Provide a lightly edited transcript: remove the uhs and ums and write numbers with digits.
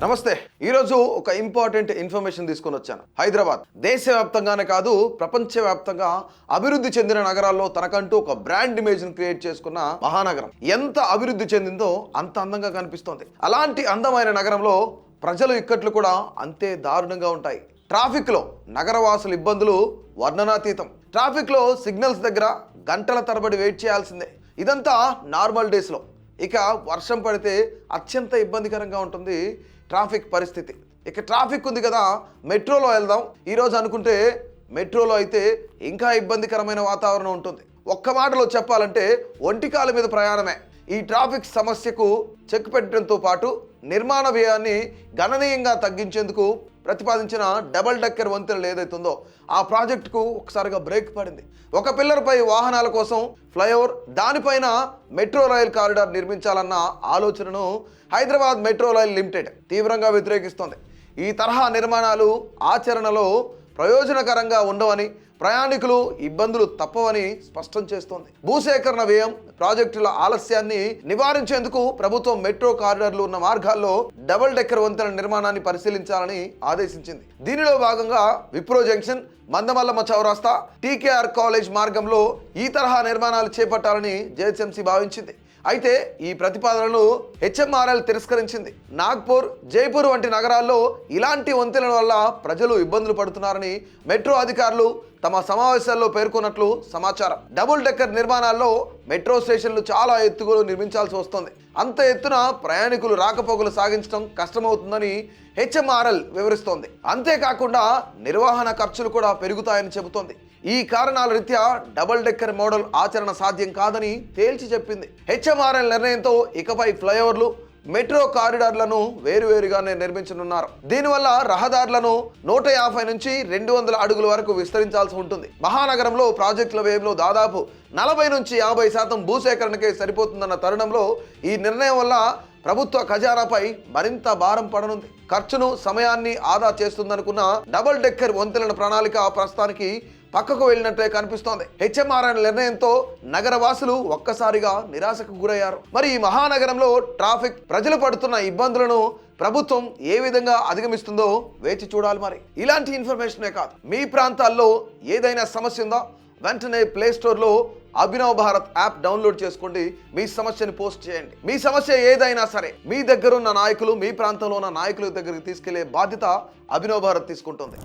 నమస్తే. ఈరోజు ఒక ఇంపార్టెంట్ ఇన్ఫర్మేషన్ తీసుకొని వచ్చాను. హైదరాబాద్ దేశవ్యాప్తంగానే కాదు ప్రపంచవ్యాప్తంగా అభివృద్ధి చెందిన నగరాల్లో తనకంటూ ఒక బ్రాండ్ ఇమేజ్ ని క్రియేట్ చేసుకున్న మహానగరం ఎంత అభివృద్ధి చెందిందో అంత అందంగా కనిపిస్తోంది. అలాంటి అందమైన నగరంలో ప్రజలు ఇక్కట్లు కూడా అంతే దారుణంగా ఉంటాయి. ట్రాఫిక్ లో నగరవాసుల ఇబ్బందులు వర్ణనాతీతం. ట్రాఫిక్ లో సిగ్నల్స్ దగ్గర గంటల తరబడి వెయిట్ చేయాల్సిందే. ఇదంతా నార్మల్ డేస్ లో. ఇక వర్షం పడితే అత్యంత ఇబ్బందికరంగా ఉంటుంది ట్రాఫిక్ పరిస్థితి. ఇక ట్రాఫిక్ ఉంది కదా, మెట్రోలో వెళ్దాం ఈరోజు అనుకుంటే మెట్రోలో అయితే ఇంకా ఇబ్బందికరమైన వాతావరణం ఉంటుంది. ఒక్క మాటలో చెప్పాలంటే ఒంటికాల మీద ప్రయాణమే. ఈ ట్రాఫిక్ సమస్యకు చెక్ పెట్టడంతో పాటు నిర్మాణ వ్యయాన్ని గణనీయంగా తగ్గించేందుకు ప్రతిపాదించిన డబుల్ డెక్కర్ వంతెనలు ఏదైతుందో ఆ ప్రాజెక్టుకు ఒకసారిగా బ్రేక్ పడింది. ఒక పిల్లర్పై వాహనాల కోసం ఫ్లైఓవర్, దానిపైన మెట్రో రైల్ కారిడార్ నిర్మించాలన్న ఆలోచనను హైదరాబాద్ మెట్రో రైల్ లిమిటెడ్ తీవ్రంగా వ్యతిరేకిస్తోంది. ఈ తరహా నిర్మాణాలు ఆచరణలో ప్రయోజనకరంగా ఉండవని, ప్రయాణికులు ఇబ్బందులు తప్పవని స్పష్టం చేస్తోంది. భూసేకరణ వ్యయం, ప్రాజెక్టుల ఆలస్యాన్ని నివారించేందుకు ప్రభుత్వం మెట్రో కారిడార్లు ఉన్న మార్గాల్లో డబుల్ డెక్కర్ వంతెన నిర్మాణాన్ని పరిశీలించాలని ఆదేశించింది. దీనిలో భాగంగా విప్రో జంక్షన్, మందమల్లమ్మ చౌరాస్తా, టీకేఆర్ కాలేజ్ మార్గంలో ఈ తరహా నిర్మాణాలు చేపట్టాలని జేహెచ్ఎంసీ భావించింది. అయితే ఈ ప్రతిపాదనను హెచ్ఎంఆర్ఎల్ తిరస్కరించింది. నాగ్పూర్, జైపూర్ వంటి నగరాల్లో ఇలాంటి వంతెనల వల్ల ప్రజలు ఇబ్బందులు పడుతున్నారని మెట్రో అధికారులు తమ సమావేశాల్లో పేర్కొన్నట్లు సమాచారం. డబుల్ డెక్కర్ నిర్మాణాల్లో మెట్రో స్టేషన్లు చాలా ఎత్తులో నిర్మించాల్సి వస్తుంది. అంత ఎత్తున ప్రయాణికులు రాకపోకలు సాగించడం కష్టమవుతుందని హెచ్ఎంఆర్ఎల్ వివరిస్తోంది. అంతేకాకుండా నిర్వహణ ఖర్చులు కూడా పెరుగుతాయని చెబుతోంది. ఈ కారణాల రీత్యా డబుల్ డెక్కర్ మోడల్ ఆచరణ సాధ్యం కాదని తేల్చి చెప్పింది. హెచ్ఎంఆర్ఎల్ నిర్ణయంతో ఇకపై ఫ్లైఓవర్లు, మెట్రో కారిడార్లను వేరువేరుగానే నిర్మించనున్నారు. దీనివల్ల రహదారులను 150 నుంచి 200 అడుగుల వరకు విస్తరించాల్సి ఉంటుంది. మహానగరంలో ప్రాజెక్టుల వ్యయంలో దాదాపు 40 నుంచి 50% భూసేకరణకే సరిపోతుందన్న తరుణంలో ఈ నిర్ణయం వల్ల ప్రభుత్వ ఖజానాపై మరింత భారం పడనుంది. ఖర్చును, సమయాన్ని ఆదా చేస్తుందనుకున్న డబుల్ డెక్కర్ వంతెనల ప్రణాళిక ప్రస్తుతానికి పక్కకు వెళ్ళినట్టే కనిపిస్తోంది. హెచ్ఎంఆర్ఎల్ నిర్ణయంతో నగరవాసులు ఒక్కసారిగా నిరాశకు గురయ్యారు. మరి ఈ మహానగరంలో ట్రాఫిక్, ప్రజలు పడుతున్న ఇబ్బందులను ప్రభుత్వం ఏ విధంగా అధిగమిస్తుందో వేచి చూడాలి. మరి ఇలాంటి ఇన్ఫర్మేషనే కాదు, మీ ప్రాంతాల్లో ఏదైనా సమస్య ఉందా, వెంటనే ప్లే స్టోర్లో అభినవ్ భారత్ యాప్ డౌన్లోడ్ చేసుకోండి. మీ సమస్యని పోస్ట్ చేయండి. మీ సమస్య ఏదైనా సరే మీ దగ్గరున్న నాయకులు, మీ ప్రాంతంలో ఉన్న నాయకుల దగ్గరికి తీసుకెళ్లే బాధ్యత అభినవ్ భారత్ తీసుకుంటుంది.